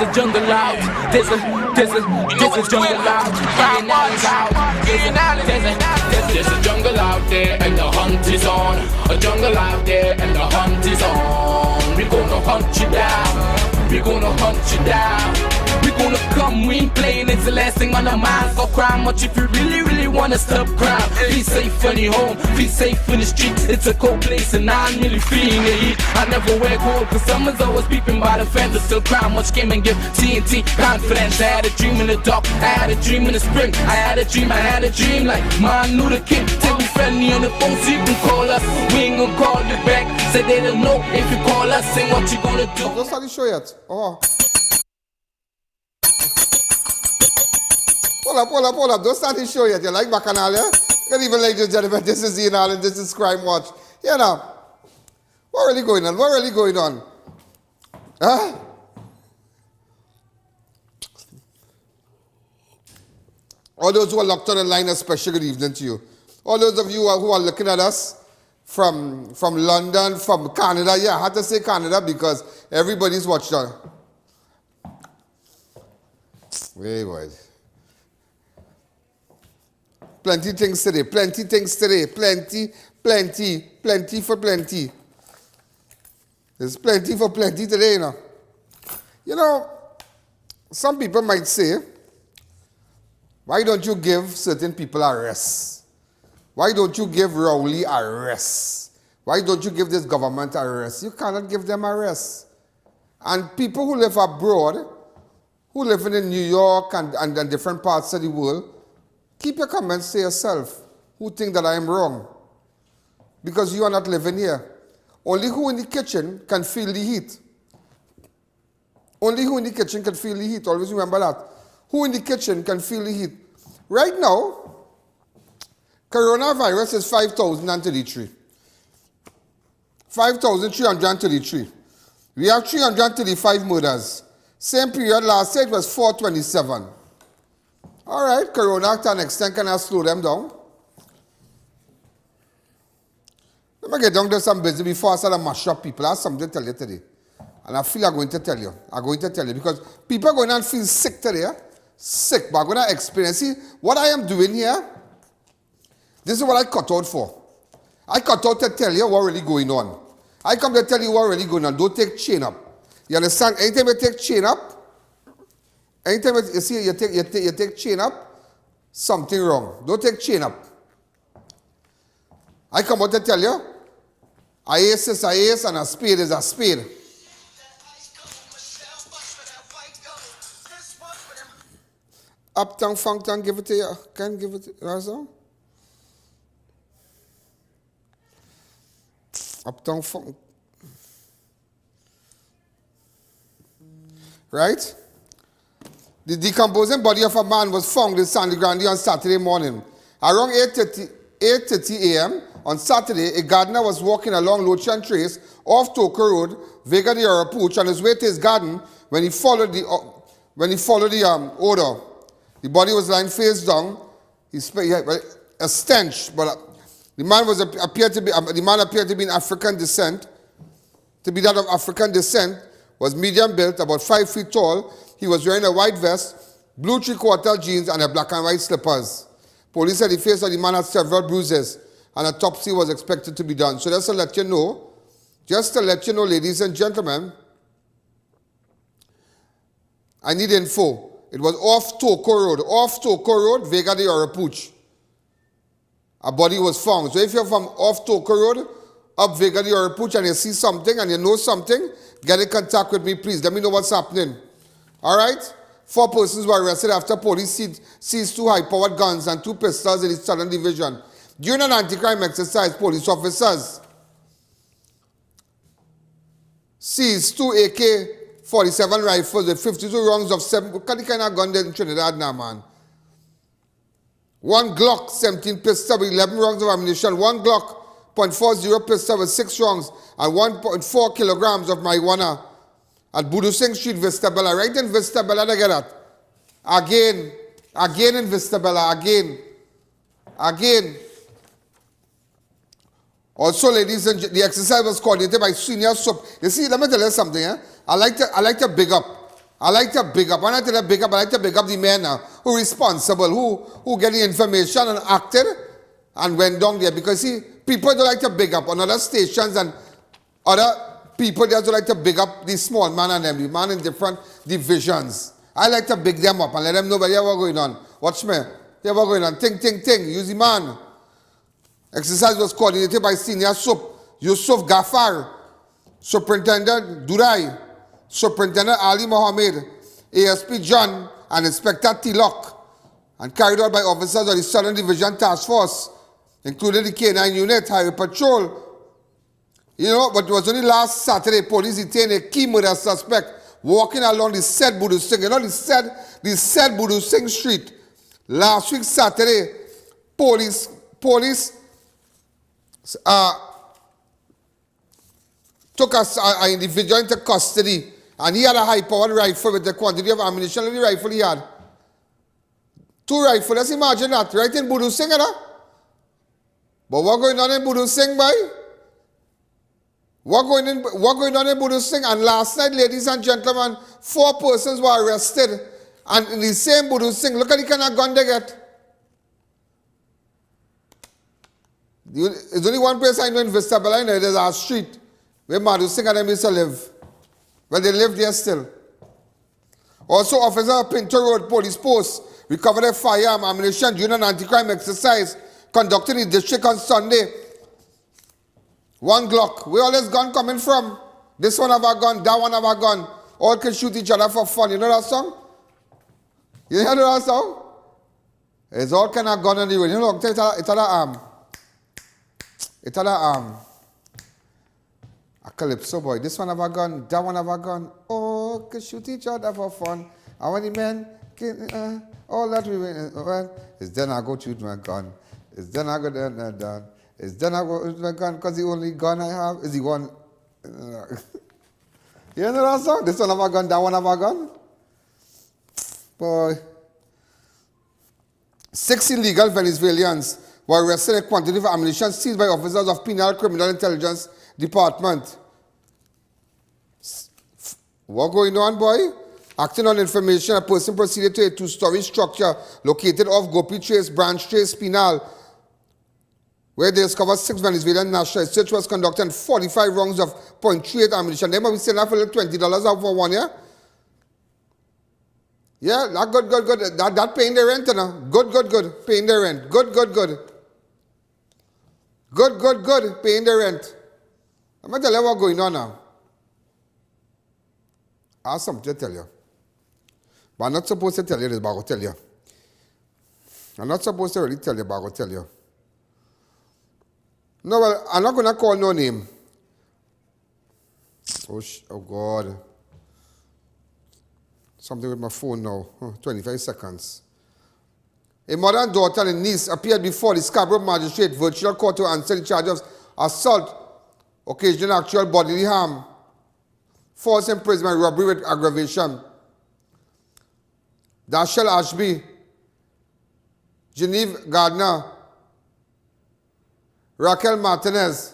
a jungle out. There's a jungle out. There's a jungle out there and the hunt is on. A jungle out there and the hunt is on. We gonna hunt you down. We gonna hunt you down. We gonna come, we ain't playing, it's the last thing on our minds. Go crime much if you really wanna stop crime. Be safe in your home, be safe in the street. It's a cold place and I'm really feeling the heat. I never wear gold cause someone's always peeping by the fence. Still crime much came and give TNT confidence. I had a dream in the dark, I had a dream in the spring. I had a dream like Martin Luther King. Tell me friendly on the phone so you can call us. We ain't gonna call you back. Say they don't know if you call us. Say what you gonna do. Don't start the show yet. Oh. Hold up. Don't start the show yet. You like Bacchanal, yeah? Good evening, ladies and gentlemen. This is I.A.N and this is Crime Watch. You know, what really going on? Huh? All those who are locked on the line, a special good evening to you. All those of you who are looking at us from London, from Canada. Yeah, I had to say Canada because everybody's watched on. Wait, boy. Plenty things today. Plenty for plenty. There's plenty for plenty today, you know. You know, some people might say, why don't you give certain people a rest? Why don't you give Rowley a rest? Why don't you give this government a rest? You cannot give them a rest. And people who live abroad, who live in New York and different parts of the world, keep your comments to yourself. Who think that I am wrong? Because you are not living here. Only who in the kitchen can feel the heat. Only who in the kitchen can feel the heat. Always remember that. Who in the kitchen can feel the heat? Right now, coronavirus is 5,033. 5,333. We have 335 murders. Same period last year it was 427. All right, corona to an extent can I slow them down? Let me get down to some business before I start to mash up people. I have something to tell you today. And I feel I'm going to tell you. Because people are going to feel sick today. Sick, but I'm going to experience. See, what I am doing here, this is what I cut out for. I cut out to tell you what really going on. I come to tell you what really going on. Don't take chain up. You understand? Anytime you take chain up, anytime you see you take chain up, something wrong. Don't take chain up. I come out to tell you, IAS is IAS and a spade is a spade. Uptown, Funktown, give it to you. Can give it to you. Also? Uptown, Funk. Right? The decomposing body of a man was found in Grande on Saturday morning. Around 8:30 a.m. on Saturday, a gardener was walking along LOCHAN Trace off TOCO Road, VEGA the OROPOUCHE, on his way to his garden when he followed the odor. The body was lying face down. He had a stench, but the man appeared to be in African descent. To be that of African descent, was medium built, about 5 feet tall. He was wearing a white vest, blue three-quarter jeans, and a black and white slippers. Police said the face of the man had several bruises, and an autopsy was expected to be done. So just to let you know, ladies and gentlemen, I need info. It was off TOCO Road, VEGA the OROPOUCHE. A body was found. So if you're from off TOCO Road, up VEGA the OROPOUCHE, and you see something and you know something, get in contact with me, please. Let me know what's happening. All right? 4 persons were arrested after police seized 2 high-powered guns and 2 pistols in the Southern Division. During an anti-crime exercise, police officers seized 2 AK-47 rifles with 52 rounds of 7. What kind of gun there in Trinidad now, man? 1 Glock 17 pistol with 11 rounds of ammunition, 1 Glock .40 pistol with 6 rounds, and 1.4 kilograms of marijuana at Budusing Street, Vista Bella. Right in Vista Bella, they get that. Again in Vista Bella, again. Also, ladies and gentlemen, the exercise was coordinated by senior You see, let me tell you something. I like to big up I like to big up. When I tell you big up, I like to big up the men who responsible, who get the information and acted and went down there. Because see, people don't like to big up on other stations and other people just don't like to big up the small man and them, the man in different divisions. I like to big them up and let them know, but yeah, what's going on. Watch me. Yeah, what's going on. Think. Use the man. Exercise was coordinated by Senior Yusuf Ghaffar, Superintendent Durai, Superintendent Ali Mohammed, ASP John, and Inspector Tilok, and carried out by officers of the Southern Division Task Force, including the K9 unit, Highway Patrol. You know, but it was only last Saturday, police detained a key murder suspect walking along the said Budu Singh. You know, the said Budu Singh Street. Last week, Saturday, police took an individual into custody, and he had a high-powered rifle with the quantity of ammunition in the rifle he had. 2 rifles, let's imagine that, right in Budu Singh, But what going on in Budu Singh, boy? What going on in Budu Singh? And last night, ladies and gentlemen, 4 persons were arrested. And in the same Budu Singh, look at the kind of gun they get. There's only one place I know in Vista Bella, there's our street where Madhu Singh and them used to live. Well, they live there still. Also, officers of Pinto Road Police Post recovered a firearm, ammunition during an anti-crime exercise conducted in the district on Sunday. 1 Glock. Where all this gun coming from? This one have a gun, that one have a gun. All can shoot each other for fun. You know that song? You hear that song? It's all kind of gun on the road. You know, it's a arm. It's a arm. A calypso boy. This one have a gun, that one have a gun. Oh, can shoot each other for fun. And when the men can, all that we well, it's then I go shoot my gun. It's then I go done. It's then I go shoot my gun because the only gun I have is the one. You know that song? This one have a gun, that one have a gun. Boy. 6 illegal Venezuelans were arrested in a quantity of ammunition seized by officers of Penal Criminal Intelligence Department. What going on, boy? Acting on information, a person proceeded to a 2-story structure located off Gopi Trace, Branch Trace, Penal, where they discovered 6 Venezuelan nationals. Search was conducted and 45 rounds of .38 ammunition. They must be selling that for $20 out for 1 year. Yeah, that good. That paying the rent, you know. Good. Paying the rent. Good. Good. Paying the rent. I'm going to tell you what's going on now. I have something to tell you. But I'm not supposed to tell you this, but I'll tell you. I'm not supposed to really tell you, but I'll tell you. No, well, I'm not going to call no name. Oh, God. Something with my phone now. 25 seconds. A mother and daughter and niece appeared before the Scarborough Magistrate Virtual Court to answer the charge of assault, occasioning actual bodily harm, false imprisonment, robbery with aggravation. Dashel Ashby, Genevieve Gardner, Raquel Martinez,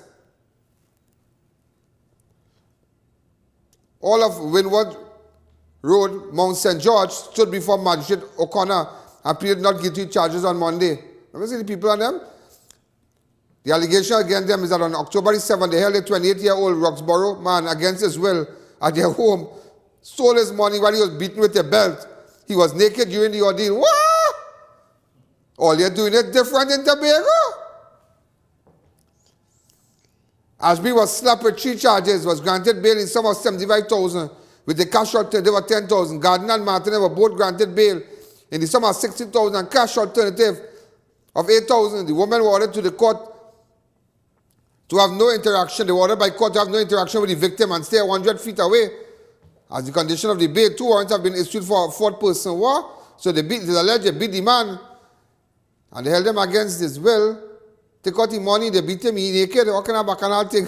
all of Windward Road, Mount St. George, stood before Magistrate O'Connor and pleaded not guilty to charges on Monday. Let me see the people on them. The allegation against them is that on October 7th, they held a 28-year-old Roxborough man against his will at their home, stole his money while he was beaten with a belt. He was naked during the ordeal. What? All you're doing is different in Tobago? Ashby was slapped with 3 charges, was granted bail in sum of $75,000 with a cash alternative of $10,000. Gardner and Martinez were both granted bail in the sum of $60,000 and cash alternative of $8,000. The women were ordered to the court to have no interaction. They were ordered by court to have no interaction with the victim and stay 100 feet away. As the condition of the bail, 2 warrants have been issued for a 4th person war. So they alleged they beat the man and they held him against his will. Take out the money, they beat him, he naked, what kind of bacchanal thing?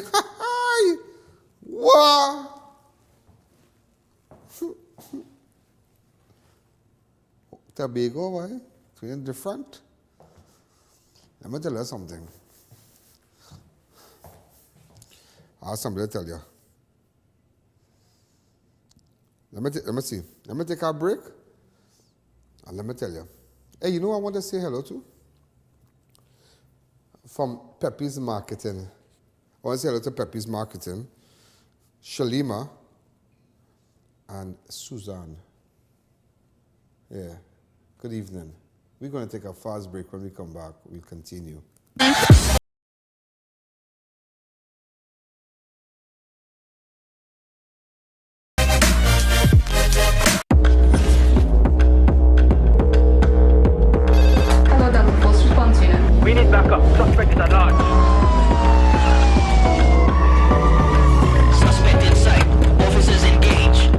What? Tobago, why? It's different. Let me tell you something. I have something to tell you. Let me see. Let me take a break. And let me tell you. Hey, you know who I want to say hello to? From Pepe's Marketing. I want to say hello to Pepe's Marketing, Shalima, and Suzanne. Yeah. Good evening. We're going to take a fast break. When we come back, we'll continue. We need backup. Suspect is at large. Suspect in sight. Officers engaged.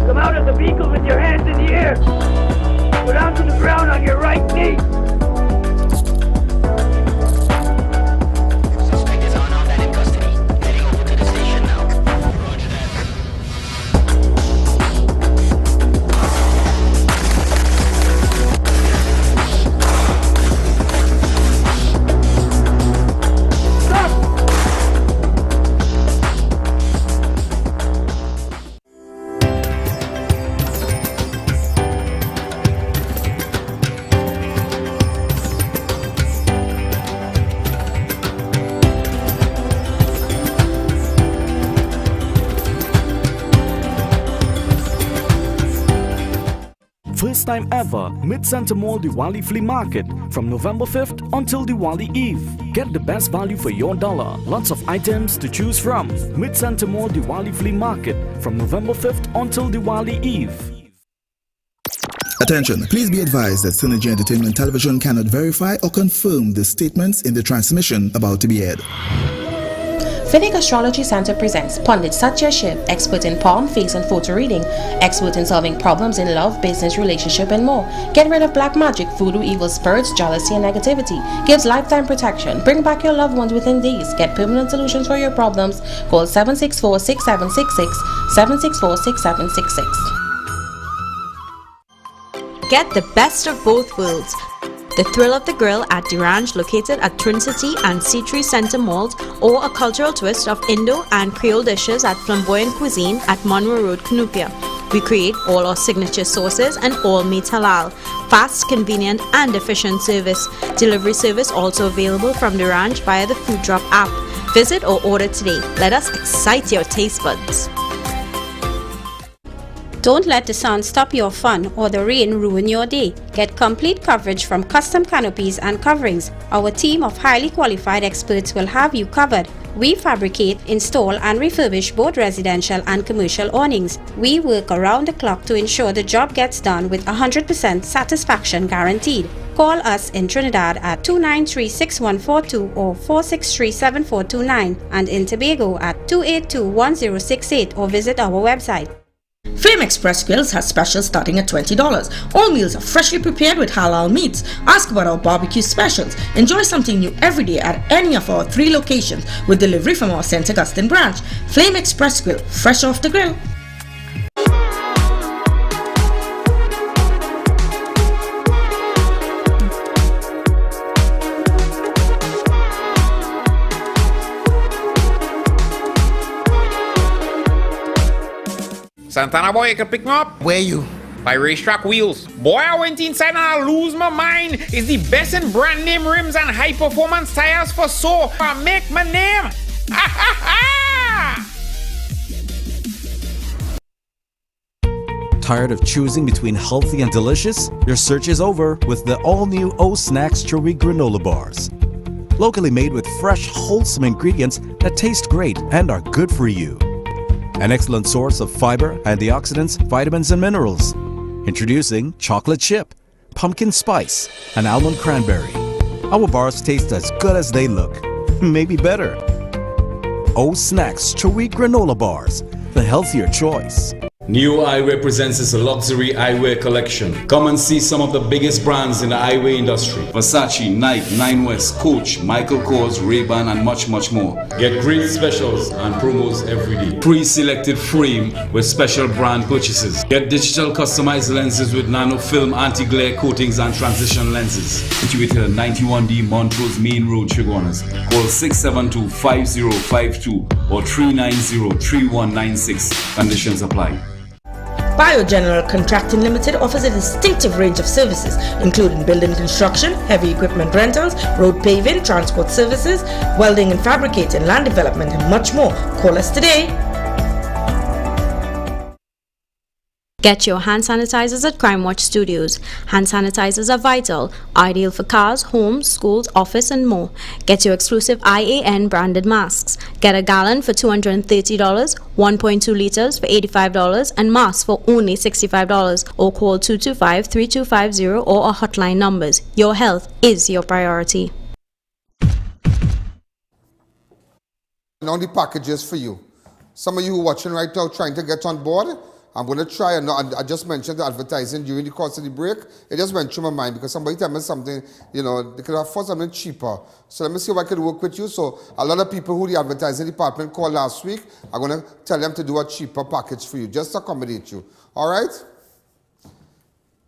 Come out of the vehicle with your hands in the air. Go down to the ground on your right knee. Suspect is unarmed and in custody. Heading over to the station now. Roger that. First time ever, Mid-Center Mall Diwali Flea Market from November 5th until Diwali Eve. Get the best value for your dollar. Lots of items to choose from. Mid-Center Mall Diwali Flea Market from November 5th until Diwali Eve. Attention, please be advised that Synergy Entertainment Television cannot verify or confirm the statements in the transmission about to be aired. Vedic Astrology Center presents Pundit Satya Shiv, expert in palm, face and photo reading, expert in solving problems in love, business, relationship and more. Get rid of black magic, voodoo, evil spirits, jealousy and negativity. Gives lifetime protection. Bring back your loved ones within days. Get permanent solutions for your problems. Call 764-6766, 764-6766. Get the best of both worlds. The thrill of the grill at the ranch located at Twin City and C3 Center Malls, or a cultural twist of Indo and Creole dishes at Flamboyant Cuisine at Monroe Road, Cunupia. We create all our signature sauces and all meat halal. Fast, convenient and efficient service. Delivery service also available from the ranch via the Food Drop app. Visit or order today. Let us excite your taste buds. Don't let the sun stop your fun or the rain ruin your day. Get complete coverage from custom canopies and coverings. Our team of highly qualified experts will have you covered. We fabricate, install and refurbish both residential and commercial awnings. We work around the clock to ensure the job gets done with 100% satisfaction guaranteed. Call us in Trinidad at 293-6142 or 463-7429 and in Tobago at 282-1068 or visit our website. Fame Express Grills has specials starting at $20. All meals are freshly prepared with halal meats. Ask about our barbecue specials. Enjoy something new every day at any of our 3 locations with delivery from our St. Augustine branch. Flame Express Grill, fresh off the grill. Santana boy, you can pick me up. Where you? By Racetrack Wheels. Boy, I went inside and I lose my mind. It's the best in brand name rims and high performance tires for so I make my name. Tired of choosing between healthy and delicious? Your search is over with the all-new O-Snacks Chewy Granola Bars. Locally made with fresh, wholesome ingredients that taste great and are good for you. An excellent source of fiber, antioxidants, vitamins and minerals. Introducing chocolate chip, pumpkin spice, and almond cranberry. Our bars taste as good as they look, maybe better. O-Snacks Chewy Granola Bars, the healthier choice. New eyewear presents its luxury eyewear collection. Come and see some of the biggest brands in the eyewear industry. Versace, Nike, Nine West, Coach, Michael Kors, Ray-Ban and much more. Get great specials and promos every day. Pre-selected frame with special brand purchases. Get digital customized lenses with nano film, anti-glare coatings and transition lenses. Situated at 91D Montrose Main Road, Chaguanas. Call 672-5052 or 390-3196. Conditions apply. BioGeneral Contracting Limited offers a distinctive range of services, including building construction, heavy equipment rentals, road paving, transport services, welding and fabricating, land development, and much more. Call us today. Get your hand sanitizers at Crime Watch Studios. Hand sanitizers are vital, ideal for cars, homes, schools, office, and more. Get your exclusive I.A.N. branded masks. Get a gallon for $230, 1.2 liters for $85, and masks for only $65. Or call 225-3250 or our hotline numbers. Your health is your priority. Now the packages for you. Some of you who are watching right now trying to get on board, I'm going to try, and I just mentioned the advertising during the course of the break. It just went through my mind because somebody told me something, you know, they could afford something cheaper. So let me see if I can work with you. So a lot of people who the advertising department called last week, I'm going to tell them to do a cheaper package for you, just to accommodate you. All right?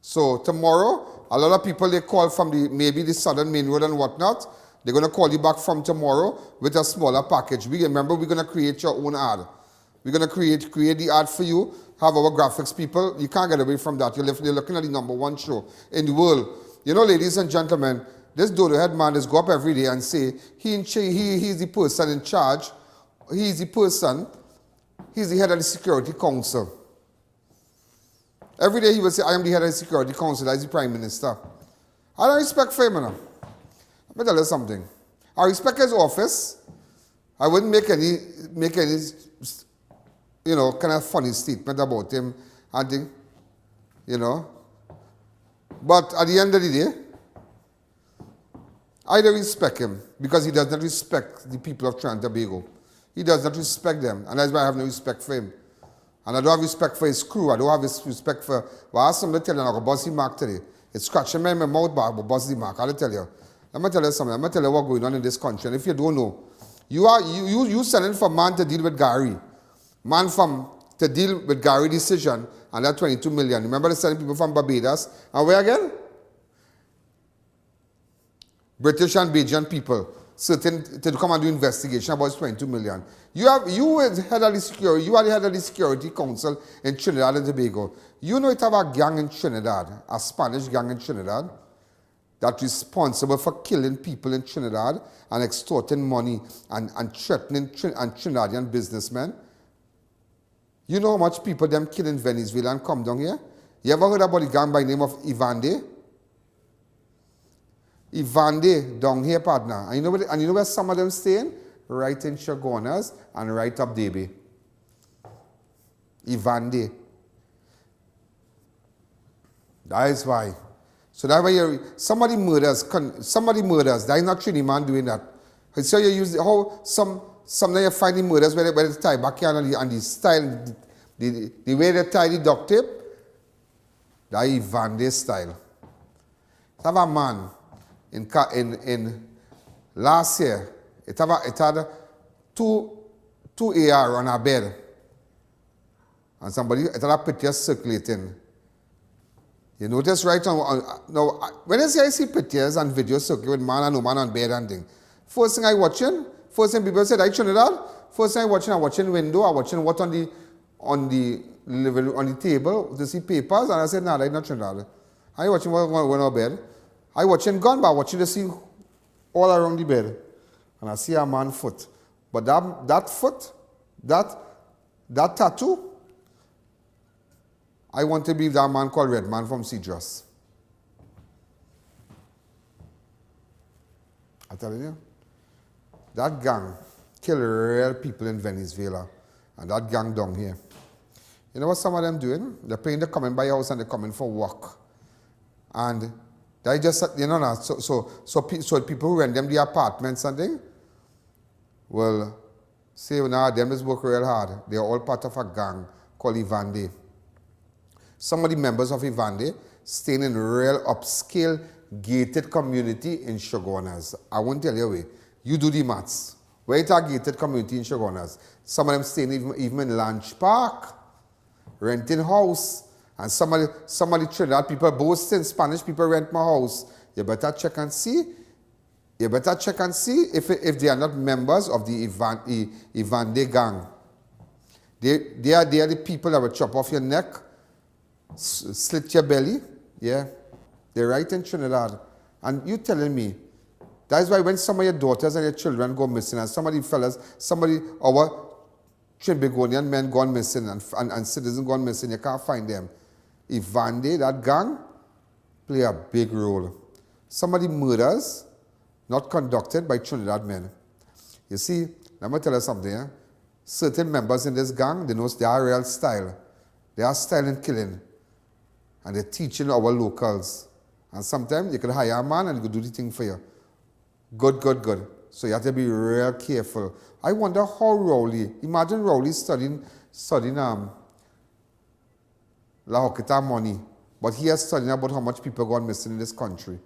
So tomorrow, a lot of people, they call from maybe the Southern Main Road and whatnot. They're going to call you back from tomorrow with a smaller package. Remember, we're going to create your own ad. We're going to create the ad for you. Have our graphics people. You can't get away from that. You're looking at the #1 show in the world. You know, ladies and gentlemen, this dodo head man is go up every day and say he's the person in charge. He's the head of the Security Council. Every day he will say, I am the head of the Security Council, as the Prime Minister. I don't respect for him now. Let me tell you something. I respect his office. I wouldn't make any you know, kind of funny statement about him and thing, you know. But at the end of the day, I don't respect him because he does not respect the people of Trinidad and Tobago. He does not respect them, and that's why I have no respect for him. And I don't have respect for his crew. I don't have respect for... Well, I asked somebody to tell you, I'm going to bust the mark today. It's scratching me in my mouth, but I'm going to bust the mark. I'll tell you. Let me tell you something. Let me tell you what's going on in this country. And if you don't know, you sending for man to deal with Gary. Man to deal with Gary decision and that 22 million. Remember they sending people from Barbados? And where again? British and Bajan people certain to come and do investigation about 22 million. You are the head of the Security Council in Trinidad and Tobago. You know it have a gang in Trinidad, a Spanish gang in Trinidad, that's responsible for killing people in Trinidad and extorting money and threatening Trinidadian businessmen. You know how much people them kill in Venezuela and come down here? You ever heard about the gang by the name of I.A.N? I.A.N down here, partner. And you know where some of them staying? Right in Chaguanas and right up Debe. I.A.N. That is why. So that's why somebody murders. That is not Trini man doing that. So you use how sometimes you find the murders where they tie back here and the style, the way they tie the duct tape, that is I.A.N style. I have a man in last year, it had two AR on a bed. And it had a picture circulating. You notice right now, when I see pictures and videos circulating with man and woman on bed and thing, first thing people said, I Trinidad. First thing I'm watching window, I'm watching what on the table to see papers, and I said, nah, that's not Trinidad. I watching what on our bed. I watching gun, but I watching to see all around the bed. And I see a man's foot. But that foot, that tattoo, I want to believe that man called Redman from Cedros. I tell you, that gang kill real people in Venezuela. And that gang down here. You know what some of them doing? They're paying to come in by your house and they're coming for work. And they just, you know, so people who rent them the apartments and thing, well, say now them just work real hard. They're all part of a gang called I.A.N. Some of the members of Ivande staying in real upscale gated community in Shogunas. I won't tell you where. You do the maths. Where is a gated community in Shogunas? Some of them staying even in Lunch Park, renting house. And some of the Trinidad people boasting, Spanish people rent my house. You better check and see. You better check and see if they are not members of the Ivande gang. They are the people that will chop off your neck, slit your belly. Yeah, they're right in Trinidad. And you telling me, that's why when some of your daughters and your children go missing, and some of the fellas, our Trinbagonian men gone missing and citizens gone missing, you can't find them. Ivande, that gang, play a big role. Some of the murders not conducted by Trinidad men. You see, let me tell you something. Eh? Certain members in this gang, they know their real style. They are style in killing. And they're teaching our locals. And sometimes you can hire a man and he could do the thing for you. Good. So you have to be real careful. I wonder how Rowley, imagine Rowley studying La Hoquita money, but he is studying about how much people gone missing in this country.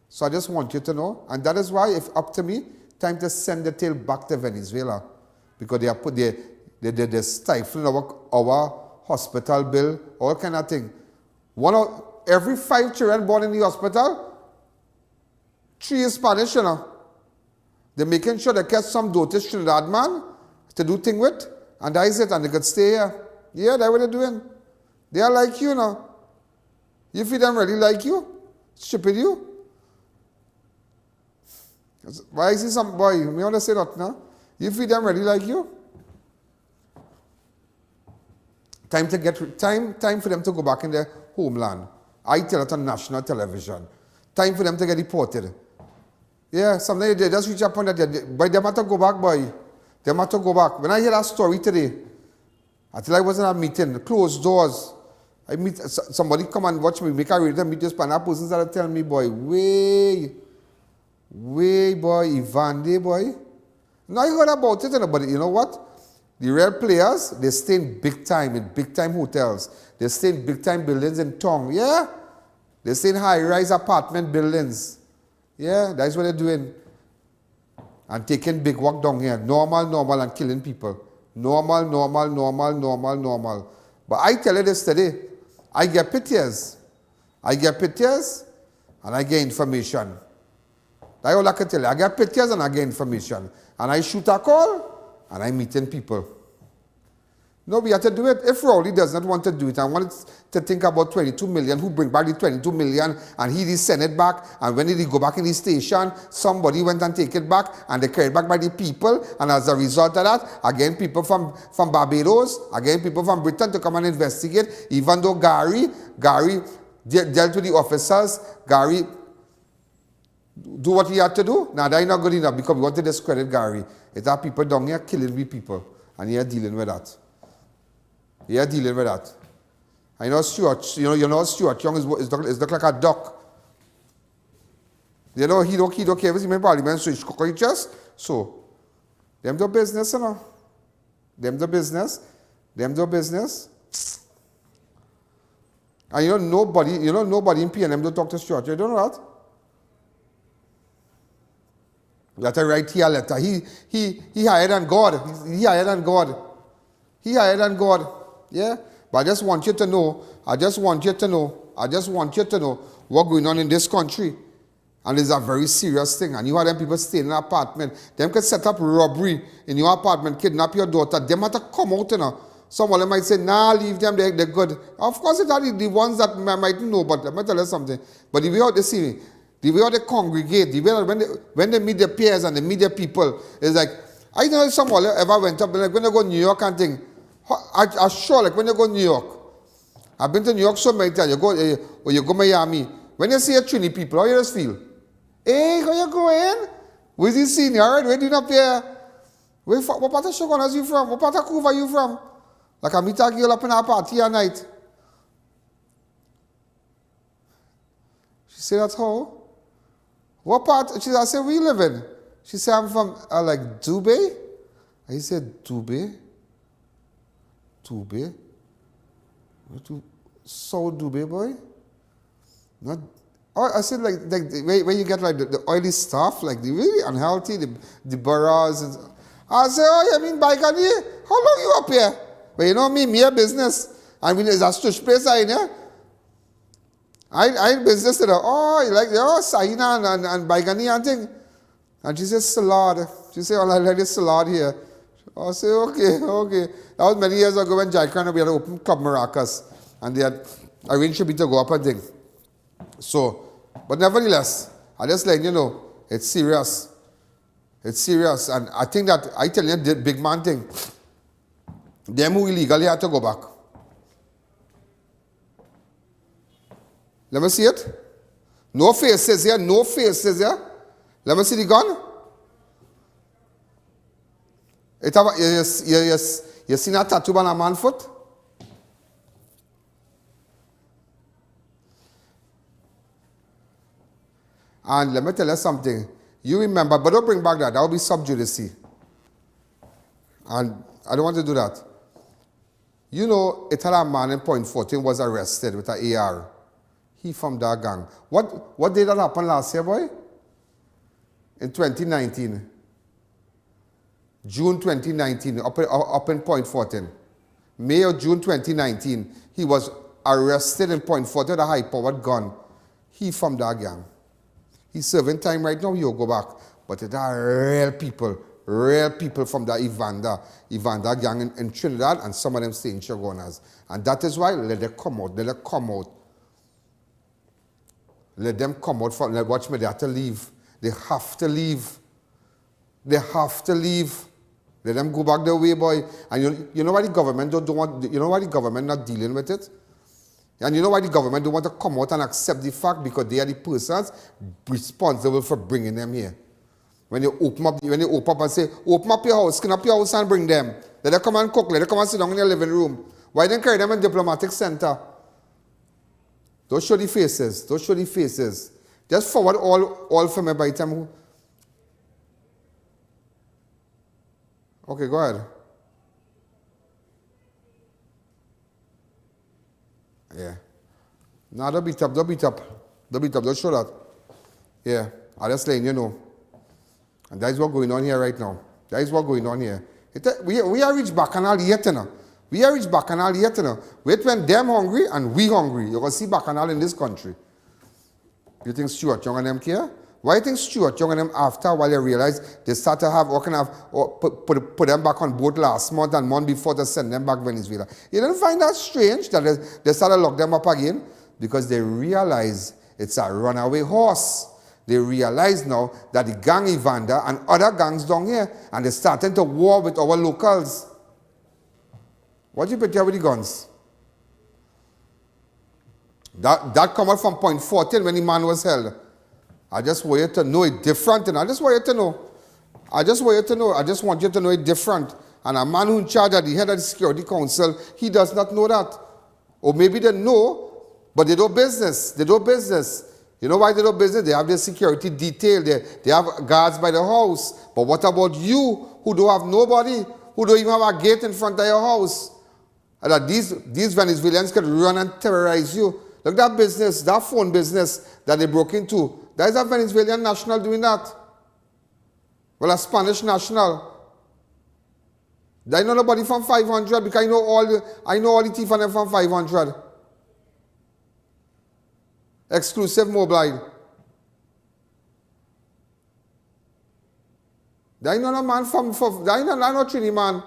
So I just want you to know, and that is why, if up to me, time to send the tail back to Venezuela, because they are they're stifling our hospital bill, all kind of thing. Every 5 children born in the hospital, 3 is Spanish, you know. They're making sure they catch some dotish Trinidad man to do thing with, and that is it, and they could stay here. Yeah, that's what they're doing. They are like you now. You feel them really like you? Stupid you? Why is he some boy? You want to say that now? You feel them really like you? Time for them to go back in their homeland. I tell it on national television. Time for them to get deported. Yeah, sometimes they just reach a point that boy, they have to go back, boy. They have to go back. When I hear that story today, until I was in a meeting, closed doors. I meet somebody come and watch me, make a read and meet this Spanish person that tell me, boy, way, boy, Ivande, boy. Now I heard about it, but you know what? The real players, they stay in big time hotels. They stay in big time buildings in town, yeah? They stay in high-rise apartment buildings. Yeah, that's what they're doing. And taking big work down here. Normal, and killing people. Normal. But I tell you this today, I get pictures. And I get information. That's all I can tell you. I get pictures and I get information. And I shoot a call and I'm meeting people. No, we have to do it. If Rowley does not want to do it and wants to think about 22 million, who bring back the 22 million and he send it back, and when did he go back in the station, somebody went and take it back and they carried back by the people, and as a result of that, again people from Barbados, again people from Britain to come and investigate, even though Gary dealt with the officers, Gary do what he had to do. Now that's not good enough because we want to discredit Gary. It's our people down here killing we people, and he are dealing with that. I know Stuart, you know Stuart Young is look like a duck. You know, he don't care if he's in parliament, so he's cooking chest. So, them do business, you know. Them do business. And you know nobody in PNM don't talk to Stuart. You don't know that? You have to write here a letter. He higher than God. He higher than God. Yeah? But I just want you to know what's going on in this country. And it's a very serious thing. And you have them people staying in an apartment. Them can set up robbery in your apartment, kidnap your daughter. Them have to come out, you know. Some of them might say, nah, leave them, they're good. Of course, it's are the ones that might know, but let me tell you something. But the way how they see me, the way how they congregate, the way when they meet their peers and they meet their people, it's like, I don't know if someone ever went up, like when they go to New York and thing, I'm sure, like when you go to New York, I've been to New York so many times, you go Miami, when you see a Trini people, how you just feel? Hey, how you going? Where's the senior? Where are you up here? What part of Shogun are you from? What part of Cuba are you from? Like I meet a girl up in a party at night. She said, that's how? What part? She said, I said, where you living? She said, I'm from like Dubai. I said, Dubai? so Dubai, boy. Not. Oh, I said like when you get like the oily stuff, like the really unhealthy, the burras. And I say, oh, you mean Baikani? How long you up here? But you know me a business. I mean, it's a stush place I know. I business to her. Oh, you like Sahina and Baikani and thing. And she says salad. She said, oh, I like this salad here. I say, okay. That was many years ago when Jaikana we had open Club Maracas and they had arranged for me to go up and thing. So, but nevertheless, I just let you know, it's serious. It's serious. And I think that, I tell you the big man thing, them who illegally had to go back. Let me see it. No faces here, no faces here. Let me see the gun. It have, you seen a tattoo on a man's foot? And let me tell you something. You remember, but don't bring back that. That will be sub judice. And I don't want to do that. You know, it had a man in Point 14 was arrested with an AR. He from that gang. What did that happen last year, boy? In 2019. June 2019, up in Point 14. May or June 2019, he was arrested in Point 14 with a high-powered gun. He from that gang. He's serving time right now, he'll go back. But it are real people from the Evander gang in Trinidad, and some of them stay in Chagonas. And that is why let them come out, let them come out. Let them come out, watch me, they have to leave. They have to leave. They have to leave. Let them go back their way, boy. And you know why the government don't want, you know why the government not dealing with it? And you know why the government don't want to come out and accept the fact? Because they are the persons responsible for bringing them here. When you open up and say, open up your house, clean up your house and bring them. Let them come and cook, let them come and sit down in your living room. Why don't carry them in diplomatic center? Don't show the faces, don't show the faces. Just forward all for me by the time. Okay, go ahead. Yeah. No, don't beat up. Don't show that. Yeah, I'm just letting you know. And that is what's going on here right now. That is what's going on here. We are rich bacchanal yet, you know. We are rich bacchanal yet, you know. Wait when them hungry and we hungry. You're going to see bacchanal in this country. You think Stuart Young and them care? Why do you think Stuart Young and them after a while they realize they start to have, put them back on board last month and month before to send them back to Venezuela? You don't find that strange that they start to lock them up again? Because they realize it's a runaway horse. They realize now that the gang Evander and other gangs down here, and they're starting to war with our locals. What do you put here with the guns? That come out from Point 14 when the man was held. I just want you to know it different, and I just want you to know. I just want you to know it different. And a man who in charge of the head of the Security Council, he does not know that. Or maybe they know, but they do business. They do business. You know why they do business? They have their security detail. They have guards by the house. But what about you, who don't have nobody, who don't even have a gate in front of your house? And that these Venezuelans can run and terrorize you. Look, that business, that phone business that they broke into, there is a Venezuelan national doing that. Well, a Spanish national. I know nobody from 500 because I know all the thief on them from 500. Exclusive mobile. I know a man I know Trini man.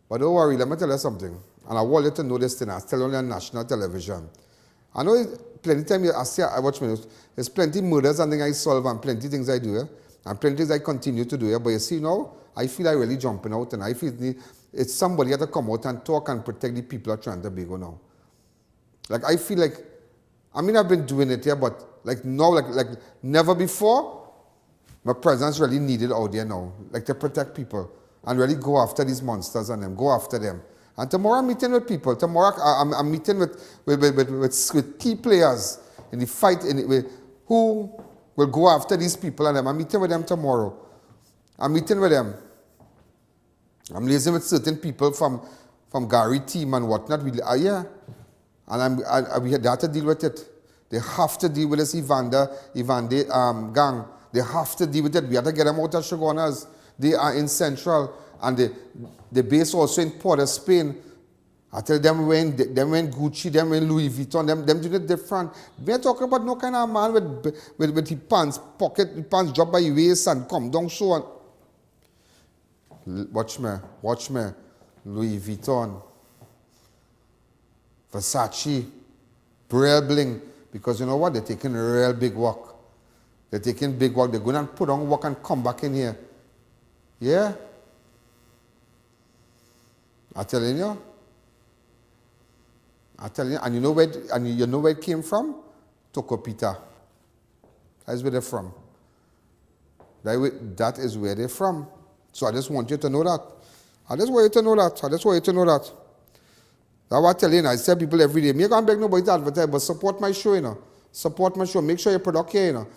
But don't worry, let me tell you something. And I want you to know this thing. I tell you on national television. I know plenty of times I watch me. There's plenty murders and things I solve and plenty things I do. And plenty things I continue to do. But you see now, I feel I really jumping out and I feel it's somebody had to come out and talk and protect the people of Trinidad now. Like I feel like, I mean I've been doing it here, but like now, like never before, my presence really needed out there now. Like to protect people and really go after these monsters and them, go after them. And tomorrow I'm meeting with people. Tomorrow I'm meeting with key players in the fight who will go after these people and them. I'm meeting with them tomorrow. I'm meeting with them. I'm liaising with certain people from Gary team and whatnot. Yeah. And we had to deal with it. They have to deal with this Evande gang. They have to deal with it. We have to get them out of Shogunas. They are in Central. And they base also in Port of Spain. I tell them when Gucci, them when Louis Vuitton, them do it different. We are talking about no kind of man with his pants, pants drop by his waist and come down so on. Watch me. Louis Vuitton, Versace, real bling. Because you know what? They're taking real big work. They're taking big work. They're going to put on work and come back in here. Yeah? I'm telling you. And you know where it came from? TOCO Peter. That's where they're from. That is where they're from. So I just want you to know that. I just want you to know that. That's what I tell you. I tell people every day, me can't beg nobody to advertise, but support my show, you know. Support my show. Make sure your product here, you know.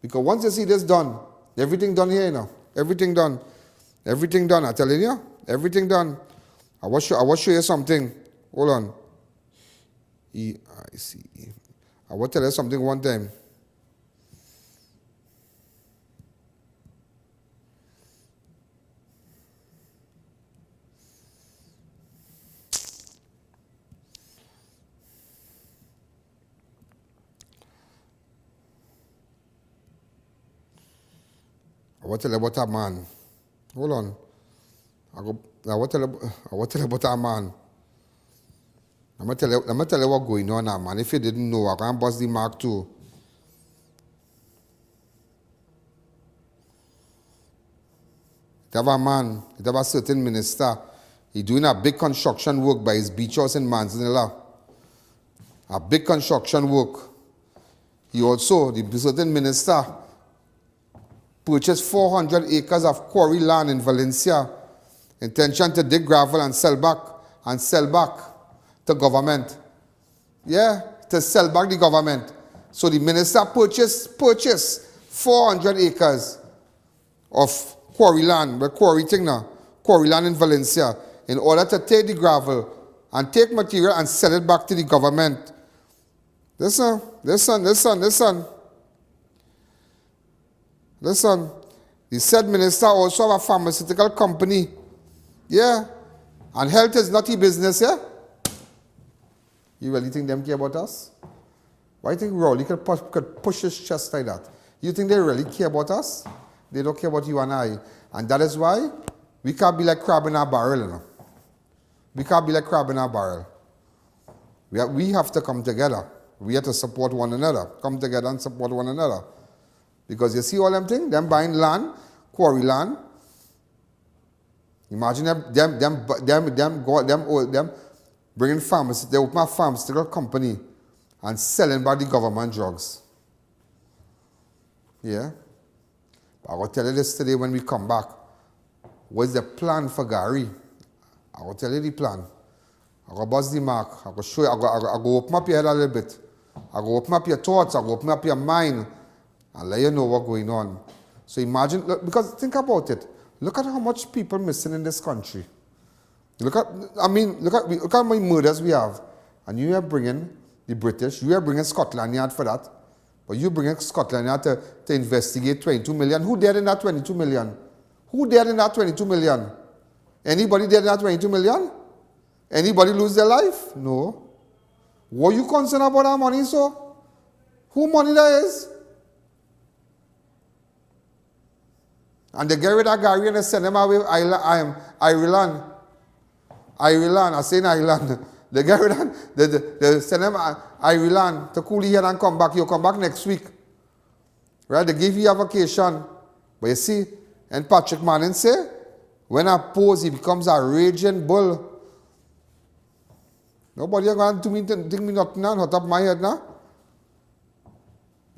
Because once you see this done, everything done here, you know. Everything done. I'm telling you. Everything done. I will show you something. Hold on. E-I-C-E. I will tell you something one time. I will tell you about a man. Hold on. I will tell you about a man. I'm going to tell you what's going on now, man. If you didn't know, I can't bust the mark too. You have a man, you have a certain minister. He's doing a big construction work by his beach house in Manzanilla. A big construction work. He also, the certain minister, purchased 400 acres of quarry land in Valencia. Intention to dig gravel and sell back to government. Yeah, to sell back the government. So the minister purchased 400 acres of quarry land, quarry land in Valencia, in order to take the gravel and take material and sell it back to the government. Listen. The said minister also have a pharmaceutical company. Yeah. And health is not his business, yeah? You really think them care about us? Why do you think Rowley could push his chest like that? You think they really care about us? They don't care about you and I. And that is why we can't be like crab in a barrel, you know. We can't be like crab in a barrel. We have to come together. We have to support one another. Come together and support one another. Because you see all them things? Them buying land, quarry land. Imagine them bringing farmers, they open a pharmaceutical company and selling back the government drugs. Yeah? I will tell you this today when we come back. What's the plan for Gary? I will tell you the plan. I will bust the mark. I will show you. I will open up your head a little bit. I will open up your thoughts. I will open up your mind and let you know what's going on. So imagine, look, because think about it. Look at how much people missing in this country. Look at how many murders we have. And you are bringing the British, you are bringing Scotland Yard for that. But you bringing Scotland Yard to investigate 22 million. Who dead in that 22 million? Who dead in that 22 million? Anybody dead in that 22 million? Anybody lose their life? No. What are you concerned about our money, so? Who money that is? And they get rid of Gary and they send them away Ireland. I say in Ireland. They get rid of they send them Ireland to cool here and come back. You come back next week. Right? They give you a vacation. But you see, and Patrick Manning say, when I pose, he becomes a raging bull. Nobody is going to think me nothing on top of my head now.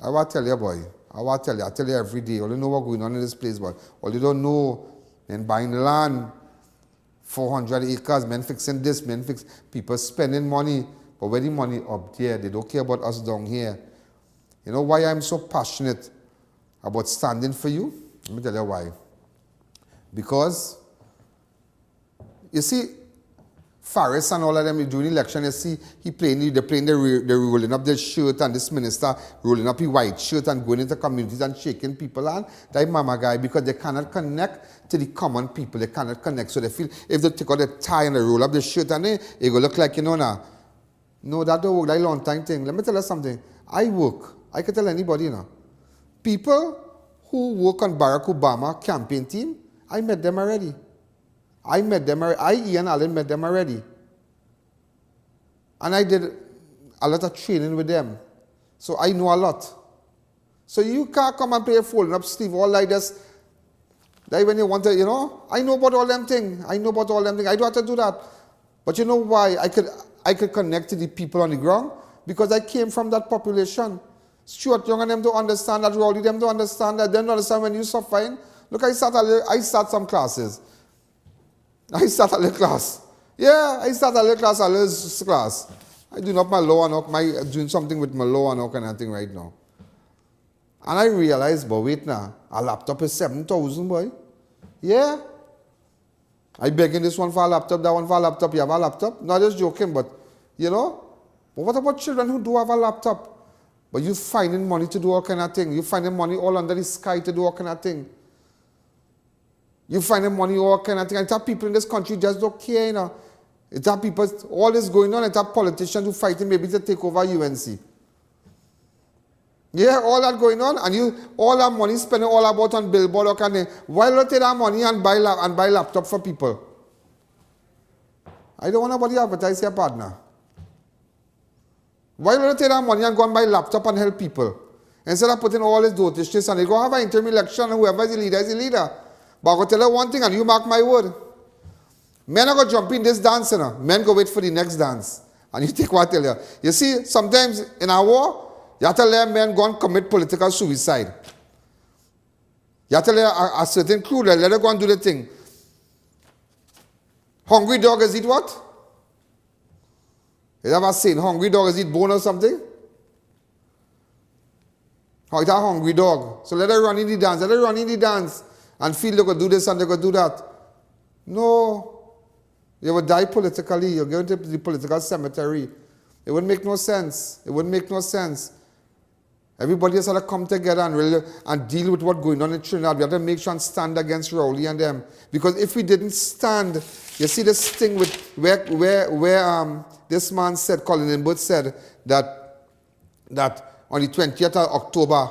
I will tell you, boy. I tell you every day. All you know what's going on in this place, but all you don't know, men buying land, 400 acres, men fixing this, people spending money, but where the money up there, they don't care about us down here. You know why I'm so passionate about standing for you? Let me tell you why. Because You see, Farris and all of them during election, you see, they're playing the rolling up their shirt, and this minister rolling up his white shirt and going into communities and shaking people on. That mama guy, because they cannot connect to the common people. They cannot connect. So they feel if they take out the tie and they roll up the shirt and it will look like, now. No, that don't work. That's a long time thing. Let me tell you something. I work. I can tell anybody, People who work on Barack Obama campaign team, I met them already. I.A.N. Allen met them already. And I did a lot of training with them. So I know a lot. So you can't come and play folding up sleeve all like this. Like when you want to, I know about all them things. I don't have to do that. But you know why I could connect to the people on the ground? Because I came from that population. Stuart Young and them don't understand that. Rowley, them don't understand that. They don't understand when you suffering. Look, I start some classes. I start a little class. Yeah, I start a little class. I do not my law and doing something with my law and all kind of thing right now. And I realized, but wait now, a laptop is 7,000, boy. Yeah. I begging this one for a laptop, that one for a laptop. You have a laptop? Not just joking, but But what about children who do have a laptop? But you finding money to do all kind of thing. You finding money all under the sky to do all kind of thing. You finding money all kind of thing. And that people in this country just don't care, It's that people, all this going on, it's that politicians who fighting maybe to take over UNC. Yeah, all that going on, and all that money spending all about on billboard or kind of thing. Why don't you take that money and buy laptop for people? I don't want nobody to advertise your partner. Why don't you take that money and go and buy laptop and help people? Instead of putting all this dotations and they go have an interim election and whoever is the leader is the leader. But I'm going to tell you one thing and you mark my word. Men are going to jump in this dance, Men go wait for the next dance. And you take what I tell you. You see, sometimes in a war, you have to let men go and commit political suicide. You have to let a certain crew, let them go and do the thing. Hungry dog is eat what? You ever seen hungry dog is eat bone or something? How it's a hungry dog. So let them run in the dance. And feel they could do this and they could do that. No. You will die politically. You're going to the political cemetery. It wouldn't make no sense. Everybody has to come together and deal with what's going on in Trinidad. We have to make sure and stand against Rowley and them. Because if we didn't stand, you see this thing with where this man said, Colin Inbert said, that on the 20th of October,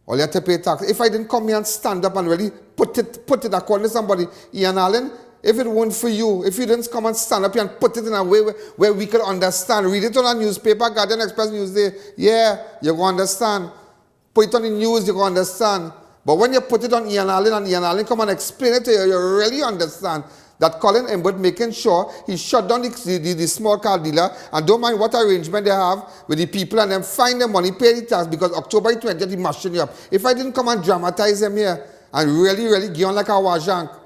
all you have to pay tax. If I didn't come here and stand up and really put it according to somebody, I.A.N. Allen, if it weren't for you, if you didn't come and stand up here and put it in a way where we could understand, read it on a newspaper, Guardian Express Newsday, yeah, you're going to understand. Put it on the news, you're going to understand. But when you put it on I.A.N. Allen and I.A.N. Allen come and explain it to you, you really understand that Colin Inbert making sure he shut down the small car dealer and don't mind what arrangement they have with the people and then find the money, pay the tax because October 20th he mashing you up. If I didn't come and dramatize them here and really give on like a wajank,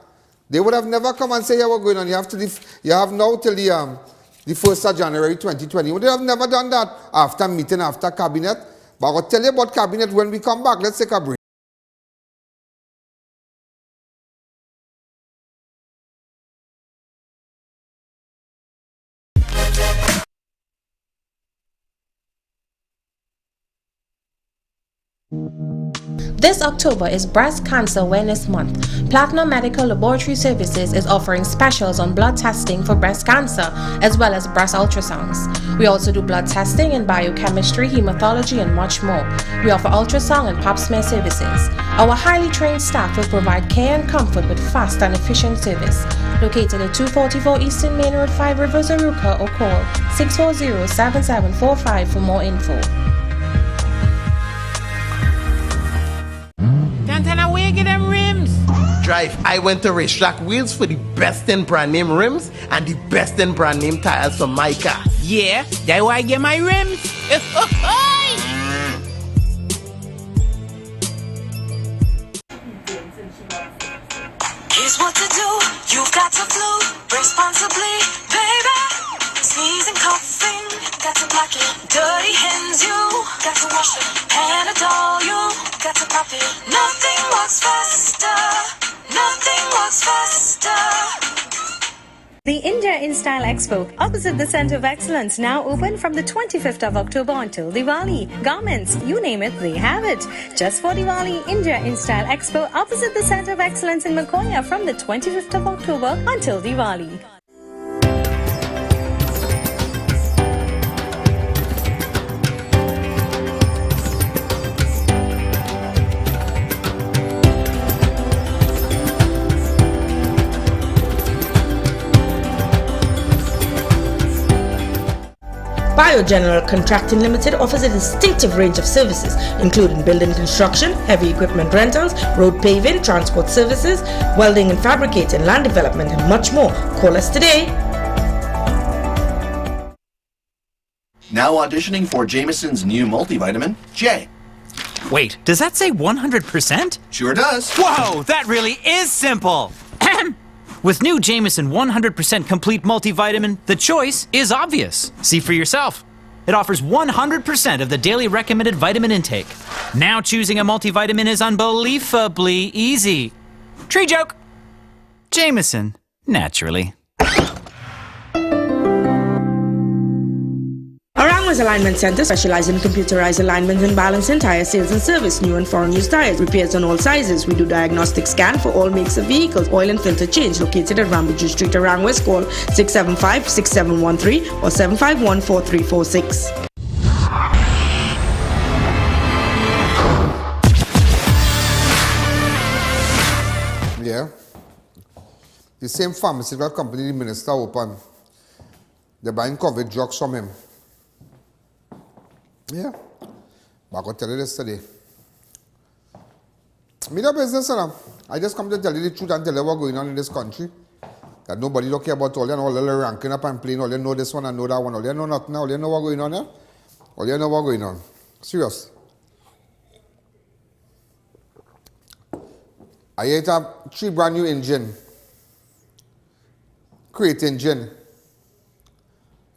they would have never come and say, yeah, what's going on? You have now till the 1st of January 2020. Would they have never done that after meeting, after cabinet? But I'll tell you about cabinet when we come back. Let's take a break. This October is Breast Cancer Awareness Month. Platinum Medical Laboratory Services is offering specials on blood testing for breast cancer as well as breast ultrasounds. We also do blood testing in biochemistry, hematology, and much more. We offer ultrasound and pap smear services. Our highly trained staff will provide care and comfort with fast and efficient service. Located at 244 Eastern Main Road, 5 Rivers, Aruca, or call 640-7745 for more info. Tantana, where get them rims? Drive. I went to Racetrack Wheels for the best in brand name rims and the best in brand name tires for my car. Yeah, that's why I get my rims. Here's what to do. You've got to flu responsibly, baby. Sneezing, coughing, got to block it. Dirty hands, you got to wash it. Panadol, you got to pop it. Nothing works faster. Nothing works faster. The India in Style Expo, opposite the Center of Excellence, now open from the 25th of October until Diwali. Garments, you name it, they have it. Just for Diwali, India in Style Expo, opposite the Center of Excellence in Makoya from the 25th of October until Diwali. General Contracting Limited offers a distinctive range of services, including building construction, heavy equipment rentals, road paving, transport services, welding and fabricating, land development, and much more. Call us today. Now auditioning for Jameson's new multivitamin, J. Wait, does that say 100%? Sure does. Whoa, that really is simple. With new Jameson 100% complete multivitamin, the choice is obvious. See for yourself. It offers 100% of the daily recommended vitamin intake. Now choosing a multivitamin is unbelievably easy. Tree joke. Jameson, naturally. Arangwa's Alignment Center specializes in computerized alignment and balancing tire sales and service, new and foreign use tires, repairs on all sizes. We do diagnostic scan for all makes of vehicles, oil and filter change. Located at Rambuju Street, Arangwa's. Call 675-6713 or 751-4346. Yeah. The same pharmaceutical company the minister opened, they're buying COVID drugs from him. Yeah. But I could tell you this today. Me no business, I just come to tell you the truth and tell you what's going on in this country. That nobody don't care about all you know, all the ranking up and playing, all you know this one and know that one, all you know nothing, all you know what's going on here. All you know what's going on. Serious. I ate a 3 brand new engine. Crate engine.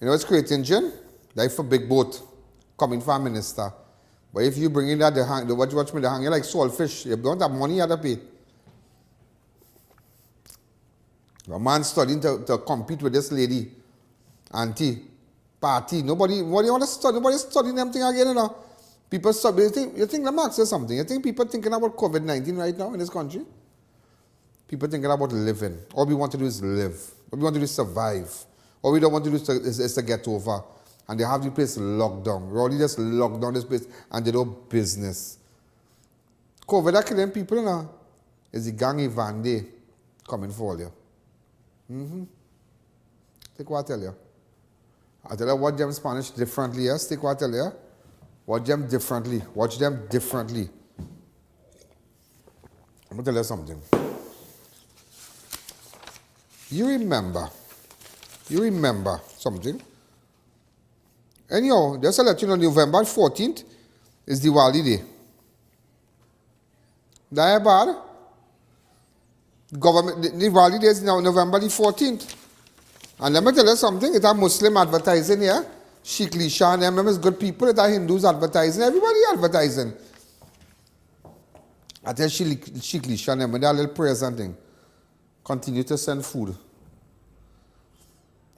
You know what's crate engine? That's for big boat. Coming from minister. But if you bring in that, watch me, the hang, you're like saltfish. You don't have money, you have to pay. A man studying to compete with this lady, auntie, party. Nobody, what do you want to study? Nobody's studying them thing again, you know. People study. You think the Mark says something? You think people thinking about COVID-19 right now in this country? People thinking about living. All we want to do is live. All we want to do is survive. All we don't want to do is to get over. And they have the place locked down. Rowdy just locked down this place and they do business. COVID are killing people, you know. Is the gang I.A.N coming for you. Take what I tell you. I tell you what them Spanish differently, yes? Take what I tell you. Watch them differently. Watch them differently. I'm going to tell you something. You remember something? Anyhow, just to let you know, November 14th is Diwali Day. That bad? Government, Diwali Day is now November the 14th. And let me tell you something, it's a Muslim advertising here. Sheikh Lisha and them is good people, it's a Hindus advertising, everybody advertising. I tell Sheikh Lisha and them, with their little prayers and thing, continue to send food.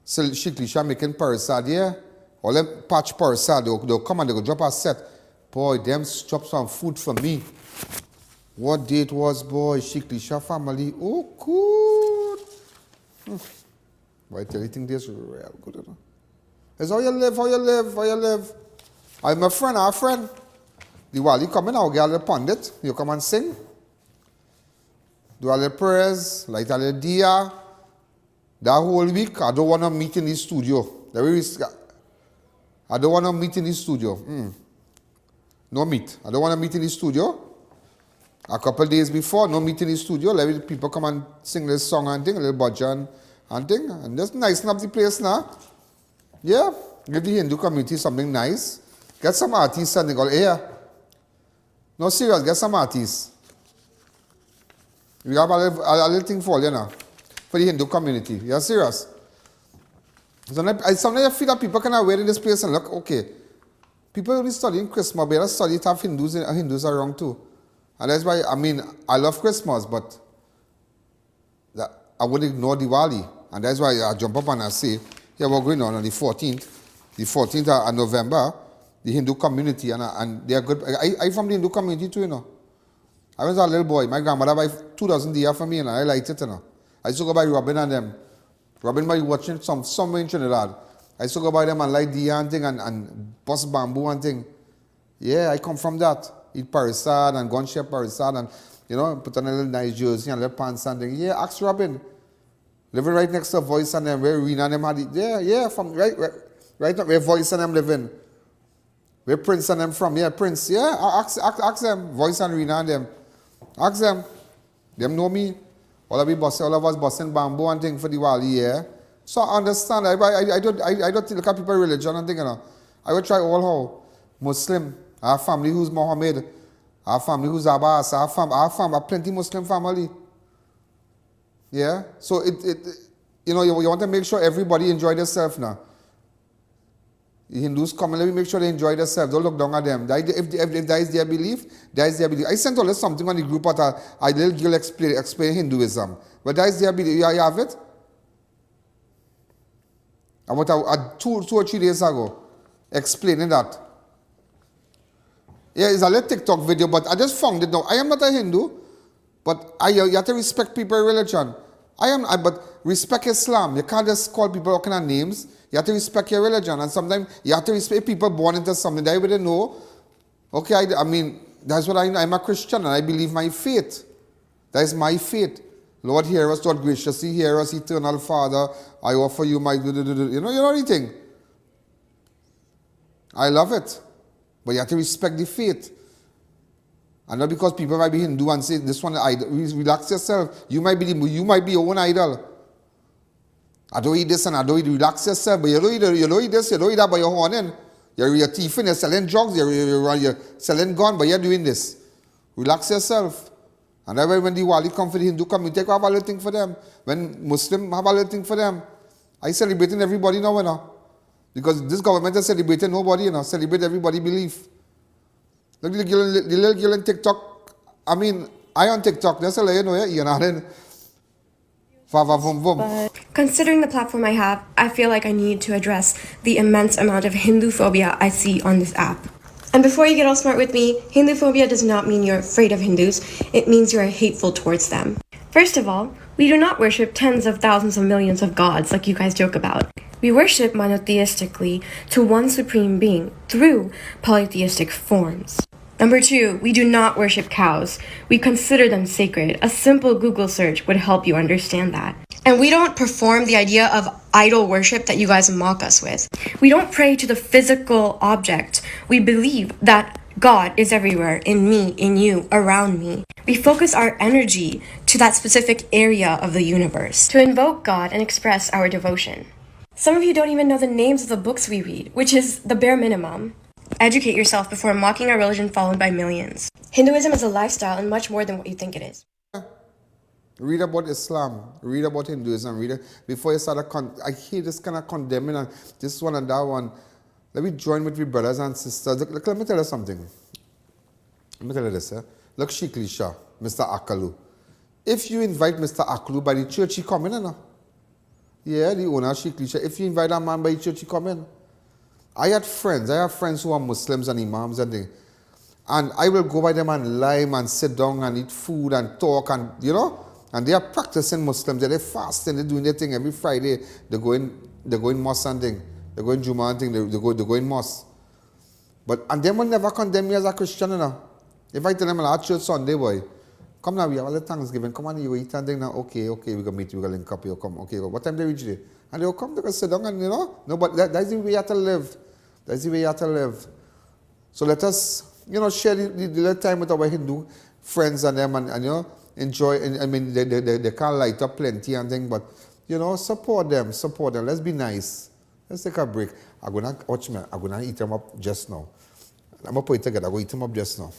So Sheikh Lisha making parasad here. All them patch parasad, they'll come and they'll drop a set. Boy, them drop some food for me. What day it was, boy, Sheikh Lisha family. Oh, good. Boy, I tell you, think this is real good. You know? It's how you live. I'm a friend, our friend. Diwali coming, I'll get a little pundit. You come and sing. Do a little prayers, light a little diya. That whole week, I don't want to meet in the studio. I don't want to meet in the studio. No meet. I don't want to meet in the studio. A couple days before, no meet in the studio. Let people come and sing this song and thing, a little bhajan and thing. And just nice up the place now. Yeah. Give the Hindu community something nice. Get some artists and they go, hey. No, serious, get some artists. We have a little thing for you now. For the Hindu community. You're serious? Sometimes I feel that people can wear in this place and look, okay. People only studying Christmas, but they study to have Hindus around too. And that's why, I mean, I love Christmas, but I would ignore Diwali. And that's why I jump up and I say, yeah, we're going on the 14th of November, the Hindu community, and they are good. I from the Hindu community too, you know. I was a little boy. My grandmother buy 2,000 deer for me, and I liked it, you know. I used to go by Robin and them. Robin by watching somewhere in Trinidad. I used to go by them and light deer and thing and bust bamboo and thing. Yeah, I come from that. Eat parisad and gunshare parisad and, you know, put on a little nice jersey and little pants and thing. Yeah, ask Robin. Living right next to Voice and them, where Rena and them had it. Yeah, from right up where Voice and them living. Where Prince and them from. Yeah, Prince. Yeah, ask them. Voice and Rena and them. Ask them. Them know me. All of us busting bamboo and thing for the Diwali, yeah. So I understand. I don't look at people religion and thing, you know. I will try all how. Muslim. I have family who's Mohammed. I have family who's Abbas. I have plenty Muslim family. Yeah. So you know, you want to make sure everybody enjoy themselves now. The Hindus come and let me make sure they enjoy themselves. Don't look down at them. If that is their belief, that is their belief. I sent all this something on the group but I little girl explain Hinduism. But that is their belief. You have it? About 2 or 3 days ago, explaining that. Yeah, it's a little TikTok video, but I just found it now. I am not a Hindu, but you have to respect people's religion. But respect Islam. You can't just call people all kind of names. You have to respect your religion. And sometimes you have to respect people born into something that I wouldn't know. Okay, I mean, that's what I know. I'm a Christian and I believe my faith. That is my faith. Lord, hear us, Lord, graciously hear us, eternal Father. I offer you my... You know anything? I love it. But you have to respect the faith. And not because people might be Hindu and say, this one, idol. Relax yourself. You might be your own idol. I don't eat this and I don't eat. Relax yourself. But you don't eat this, you don't eat that by your horn. You're thieving, you're selling drugs, you're selling gun, but you're doing this. Relax yourself. And then when Diwali come for the Hindu community, I have a little thing for them. When Muslim have a little thing for them. I celebrating everybody now, you know. Because this government is celebrating nobody, you know. Celebrate everybody belief. Look, the little girl in TikTok. I mean, I on TikTok. That's a you know, you know. But considering the platform I have, I feel like I need to address the immense amount of Hindu phobia I see on this app. And before you get all smart with me, Hindu phobia does not mean you're afraid of Hindus. It means you're hateful towards them. First of all, we do not worship tens of thousands of millions of gods like you guys joke about. We worship monotheistically to one supreme being through polytheistic forms. Number 2, we do not worship cows. We consider them sacred. A simple Google search would help you understand that. And we don't perform the idea of idol worship that you guys mock us with. We don't pray to the physical object. We believe that God is everywhere, in me, in you, around me. We focus our energy to that specific area of the universe to invoke God and express our devotion. Some of you don't even know the names of the books we read, which is the bare minimum. Educate yourself before mocking a religion followed by millions. Hinduism is a lifestyle and much more than what you think it is. Read about Islam, read about Hinduism, before you start I hate this kind of condemning and this one and that one. Let me join with your brothers and sisters. Look, let me tell you something. Let me tell you this. Look, Shikli Shah, Mr. Akalu. If you invite Mr. Akalu by the church, he come in, no? Yeah, the owner, Shikli Shah. If you invite a man by the church, he come in. I have friends who are Muslims and imams and things. And I will go by them and lime and sit down and eat food and talk and, you know. And they are practicing Muslims. They're fasting. They're doing their thing every Friday. They're going mosque and thing. They're going Juma and thing. They're going mosque. And them will never condemn me as a Christian, you know. If I tell them at church Sunday, boy, come now, we have a little Thanksgiving. Come on, you eat and thing now. Okay, we're going to meet you. We're going to link up. You come. Okay, what time they reach there? And they'll come, they'll sit down and, you know. No, but that's the way you have to live. That's the way you have to live. So let us, you know, share the little time with our Hindu friends and them and you know, enjoy. I mean, they can't light up plenty and things, but, you know, support them. Let's be nice. Let's take a break. I'm going to eat them up just now. I'm going to put it together. I'm going to eat them up just now.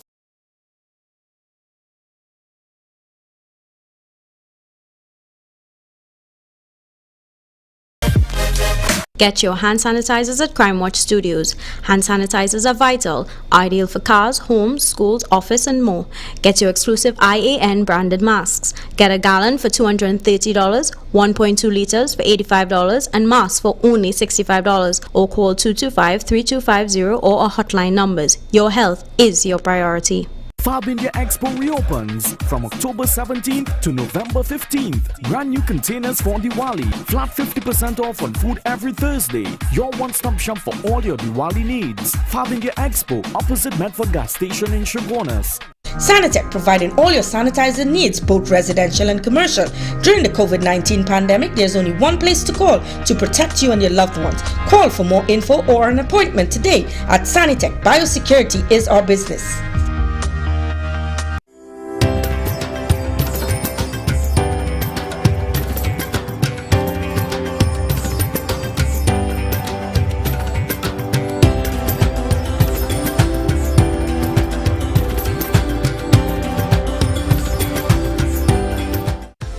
Get your hand sanitizers at Crime Watch Studios. Hand sanitizers are vital, ideal for cars, homes, schools, office and more. Get your exclusive I.A.N. branded masks. Get a gallon for $230, 1.2 liters for $85 and masks for only $65, or call 225-3250 or our hotline numbers. Your health is your priority. Fab India Expo reopens from October 17th to November 15th. Brand new containers for Diwali. Flat 50% off on food every Thursday. Your one-stop shop for all your Diwali needs. Fab India Expo, opposite Medford Gas Station in Chaguanas. Sanitec, providing all your sanitizer needs, both residential and commercial. During the COVID-19 pandemic, there's only one place to call to protect you and your loved ones. Call for more info or an appointment today at Sanitec. Biosecurity is our business.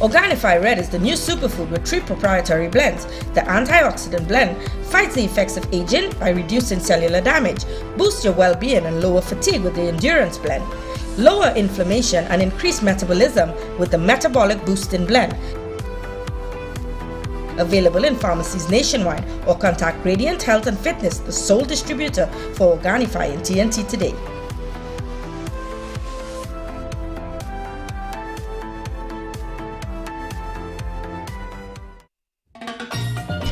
Organifi Red is the new superfood with 3 proprietary blends. The antioxidant blend fights the effects of aging by reducing cellular damage, boosts your well-being and lower fatigue with the endurance blend, lower inflammation and increase metabolism with the metabolic boosting blend. Available in pharmacies nationwide, or contact Radiant Health and Fitness, the sole distributor for Organifi in TNT today.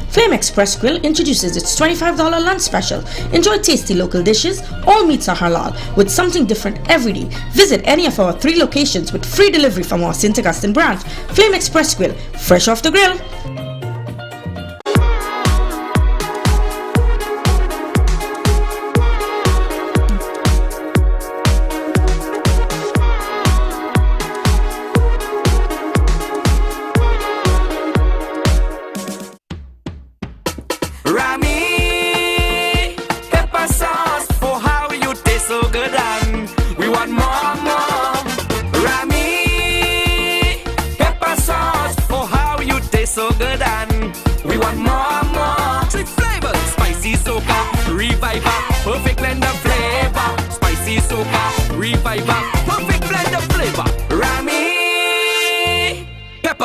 Flame Express Grill introduces its $25 lunch special. Enjoy tasty local dishes. All meats are halal, with something different every day. Visit any of our 3 locations with free delivery from our St. Augustine branch. Flame Express Grill, fresh off the grill.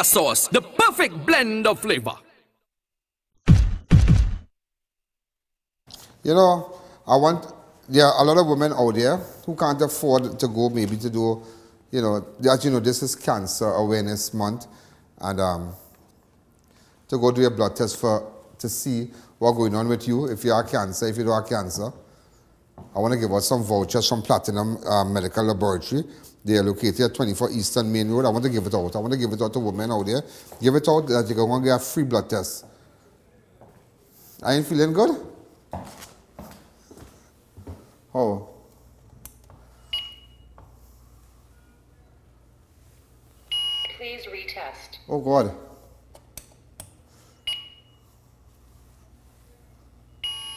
Sauce, the perfect blend of flavor. You know, there are a lot of women out there who can't afford to go maybe to do, you know, as you know, this is Cancer Awareness Month, and to go do a blood test to see what's going on with you, if you are cancer, if you don't have cancer. I want to give out some vouchers from Platinum Medical Laboratory. They are located at 24 Eastern Main Road. I want to give it out. I want to give it out to women out there. Give it out that you can get a free blood test. I ain't feeling good? Oh. Please retest. Oh God.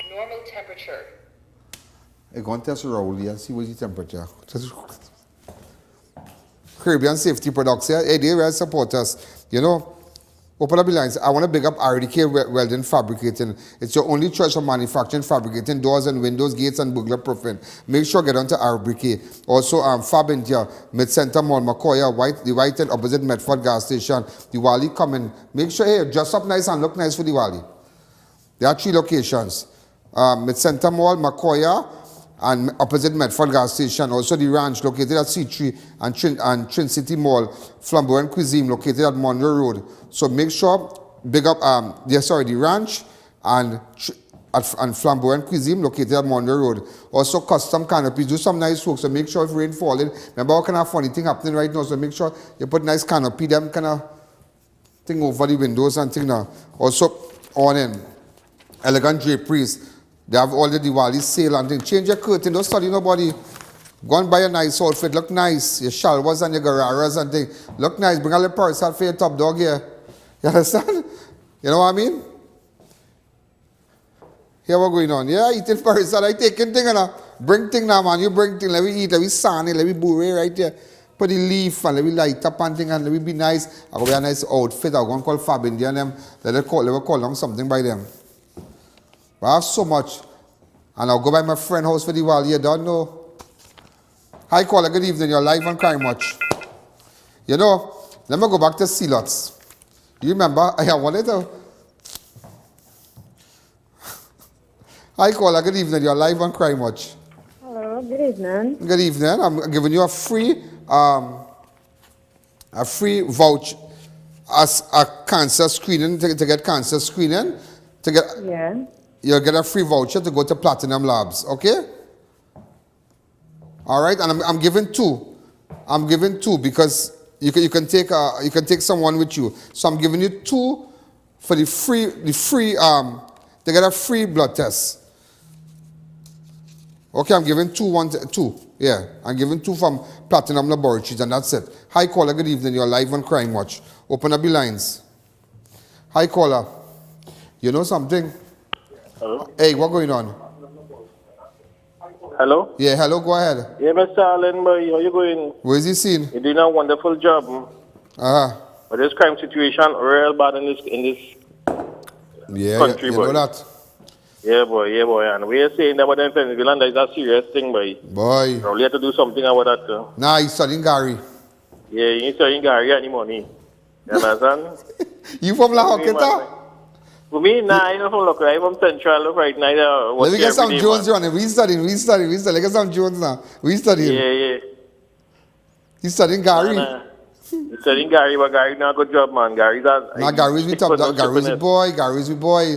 Normal temperature. I'm going to test Rowley and see what's the temperature. Caribbean Safety Products here. Hey, they will support us. You know, open up the lines. I want to big up RDK Welding Fabricating. It's your only choice for manufacturing, fabricating doors and windows, gates and burglar proofing. Make sure get on to RDK. Also, Fab India, Mid-Center Mall, Makoya, the White End opposite Medford Gas Station. Diwali coming. Make sure, hey, dress up nice and look nice for Diwali. There are 3 locations. Mid-Center Mall, Makoya, and opposite Medford Gas Station. Also the Ranch located at C3 and Trin City Mall. Flamboyant Cuisine located at Monroe Road. So make sure, big up, the Ranch and Flamboyant Cuisine located at Monroe Road. Also custom canopies, do some nice work, so make sure if rain falling, remember what kind of funny thing happening right now, so make sure you put nice canopy, them kind of thing over the windows and thing now. Also on in Elegant Draperies. They have all the Diwali sale and things. Change your curtain, don't study nobody. Go and buy a nice outfit, look nice. Your shalwas and your gararas and things. Look nice, bring a little purse out for your top dog here. You understand? You know what I mean? Here what's going on. Yeah, eating purse out, I taking thing and bring thing now, man. You bring thing, let me eat, let me sani, let me bure right there. Put the leaf and let me light up and thing and let me be nice. I go wear a nice outfit. I go and call Fab India and them. Let me call them something by them. But I have so much. And I'll go by my friend's house for Diwali. You don't know. Hi, caller. Good evening. You're live on Crime Watch. You know, let me go back to C-Lots. You remember? I wanted to... Hi, caller. Good evening. You're live on Crime Watch. Hello. Good evening. Good evening. I'm giving you a free voucher as a cancer screening, to get cancer screening. Yeah. You'll get a free voucher to go to Platinum Labs, okay? All right, and I'm giving two. I'm giving two because you can take someone with you. So I'm giving you two for the free to get a free blood test. Okay, I'm giving two. Yeah, I'm giving two from Platinum Laboratories, and that's it. Hi, caller. Good evening. You're live on Crime Watch. Open up your lines. Hi, caller. You know something? Hello? Hey, what going on? Hello? Yeah, hello, go ahead. Yeah, Mr. Allen, boy, how you going? Where's he seen? You're doing a wonderful job. Uh-huh. But this crime situation real bad in this Yeah, country, you boy. know that. Yeah, boy. And we're saying that about them Venezuela is a serious thing, boy. Boy. Probably have to do something about that. Nah, he's studying Gary. Yeah, you ain't selling Gary any money. You understand? You from La Hoqueta? For me, nah, I'm not from local. I'm from Central right now. Let me get some Jones on it. We studying. Let me get some Jones now. We studying. Yeah. He's studying Gary. He's studying Gary, but Gary not a good job, man. Gary's with top. Gary's with boy.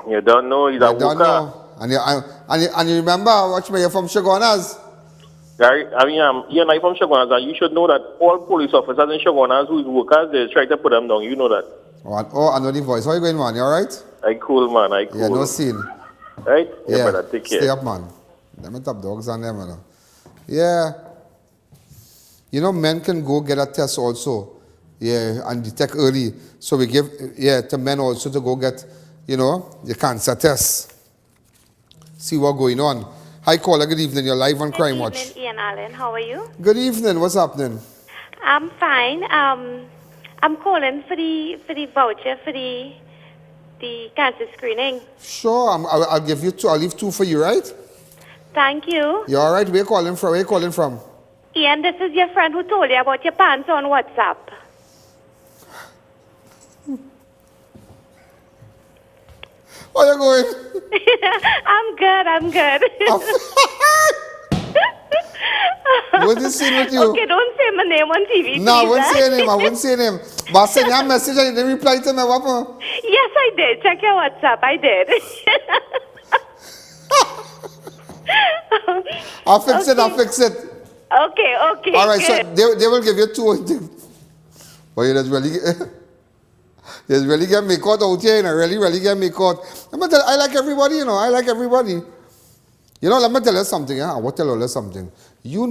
You don't know, he's a worker. And you remember, watch me, you're from Shogunas. Gary, you're not from Shogunas, and you should know that all police officers in Shogunas who's workers, they try to put them down. You know that. Oh, I know the voice. How are you going, man? You alright? I cool, man. I cool. Yeah, no scene. Right? Yeah, better take care. Stay up, man. Them top dogs on them, man. Yeah. You know, men can go get a test also. Yeah, and detect early. So we give, to men also to go get, the cancer test. See what's going on. Hi, caller. Good evening. You're live on Crime Watch. Good evening, Allen. How are you? Good evening. What's happening? I'm fine. I'm calling for the voucher for the cancer screening. Sure. I'll give you two. I'll leave two for you, right? Thank you. You all right? Where are you calling from? Ian, this is your friend who told you about your pants on WhatsApp. Where are you going? I'm good. What's this scene with you? Okay, don't say my name on TV, No, I please, won't say your name. But I sent you a message and you didn't reply to me. What? Yes, I did. Check your WhatsApp. I did. I'll fix it. Okay. All right, good. so they will give you two. But you just really get me caught out here, really get me caught. I like everybody, I like everybody. Let me tell you something, I will tell you something. You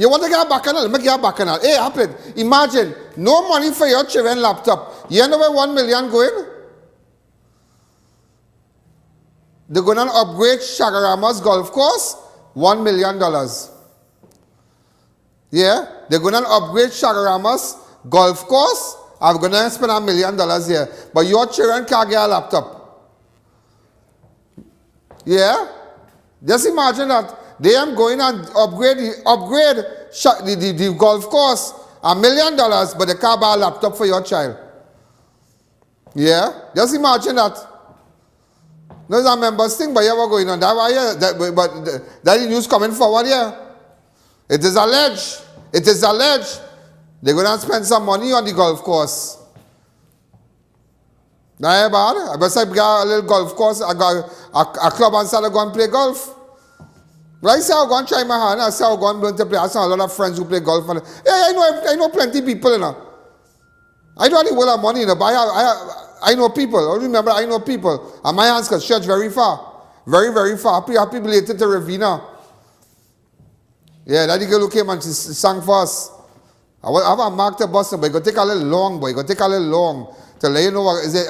want to get a bacchanal? Let me get a bacchanal. Hey, happen. Imagine, no money for your children laptop. You know where 1 million going? They're going to upgrade Shagarama's golf course, $1 million. Yeah, they're going to upgrade Shagarama's golf course. I'm going to spend $1 million here. But your children can't get a laptop. Yeah? Just imagine that. They are going and upgrade the golf course, $1 million, but they can't buy a laptop for your child. Yeah? Just imagine that. No, it's a members thing, but yeah, what's going on? That is news coming forward here. It is alleged. They're going to spend some money on the golf course. Not bad. I bet I got a little golf course. I got a club and start to go and play golf. Right? So I'll go and try my hand. I say I'll go and learn to play. I saw a lot of friends who play golf. And, I know plenty of people, I don't have a lot of money, but I know people. I remember I know people. And my hands can stretch very far. Very, very far. Happy belated to Ravina. Yeah, that girl who came and she sang for us. I have marked the bus, but it's going to take a little long, boy. It's going to take a little long to let you know what is it.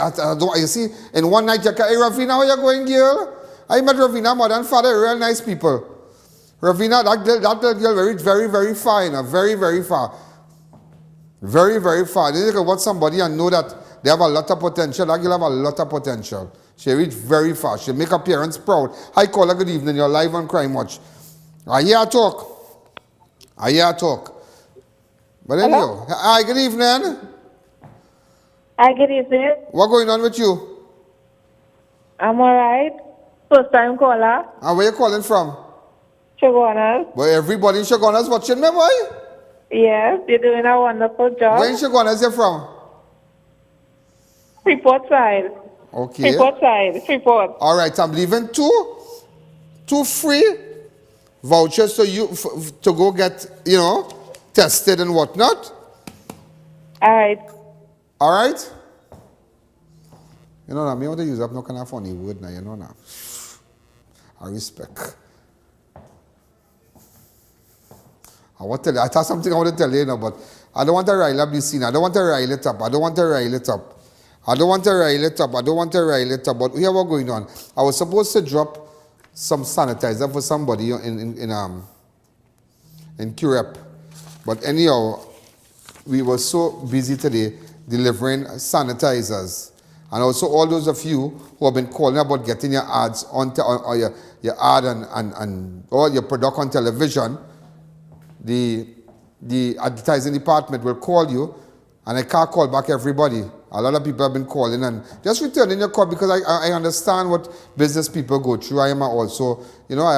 You see, in one night, hey, Ravina, how you going, girl? I met Ravina, mother and father, real nice people. Ravina, that girl, very, very, very fine. Very, very far. Very, very far. Then you can watch somebody and know that They have a lot of potential. That girl have a lot of potential. She reach very fast. She make her parents proud. Hi, caller, good evening. You're live on Crime Watch. I hear her talk. But anyhow, hi, good evening. Hi, good evening. What going on with you? I'm alright. First time caller. And where you calling from? Shogunas. Well, everybody in Shogunas watching me, boy? Yes, you're doing a wonderful job. Where in Shogunas you from? Freeport side. Okay. Freeport. All right, I'm leaving two free vouchers to you to go get, tested and whatnot. All right. I want to use up no kind of funny word now, now. I respect. I thought something I want to tell you now, but I don't want to rile up the scene. I don't want to rile it up. But we have what going on. I was supposed to drop some sanitizer for somebody in Curep. But anyhow, we were so busy today delivering sanitizers. And also all those of you who have been calling about getting your ads or your ad and all your product on television, the advertising department will call you, and I can't call back everybody. A lot of people have been calling, and just returning your call because I understand what business people go through. I am also, I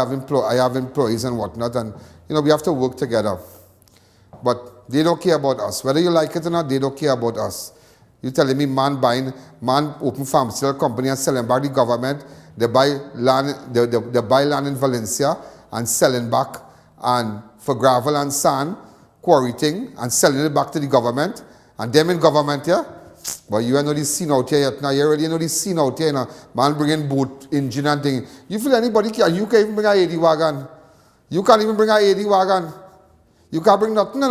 have employees and whatnot, and we have to work together. But they don't care about us. Whether you like it or not, they don't care about us. You telling me man open pharmaceutical company and selling back the government, they buy land in Valencia and selling back and for gravel and sand, quarrying and selling it back to the government, and them in government here. But you ain't know this scene out here yet. Now you already know this scene out here now. Man bringing boat, engine and thing. You feel anybody can? You can't even bring a 80 wagon. You can't even bring a 80 wagon. You can't bring nothing,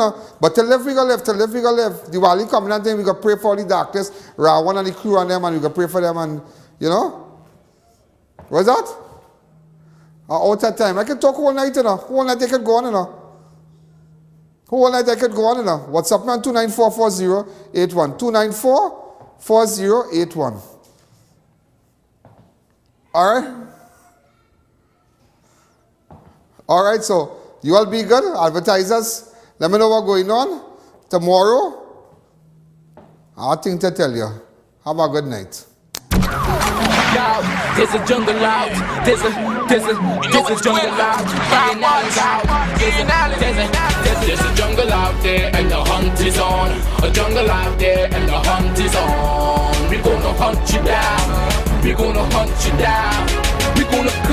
But till live, we go live. The Wally coming and then we go pray for all the doctors, Rawan and the crew and them, and we go pray for them, and What's that? Out of time. I can talk all night, Whole night I could go on, Whole night I could go on, What's up, man? 294-4081. 294-4081. All right, so you all be good, advertisers. Let me know what's going on. Tomorrow, I have things to tell you. Have a good night. There's a jungle out. There's a jungle out. There's a jungle out there and the hunt is on. A jungle out there and the hunt is on. We're gonna hunt you down. We're gonna hunt you down. We're gonna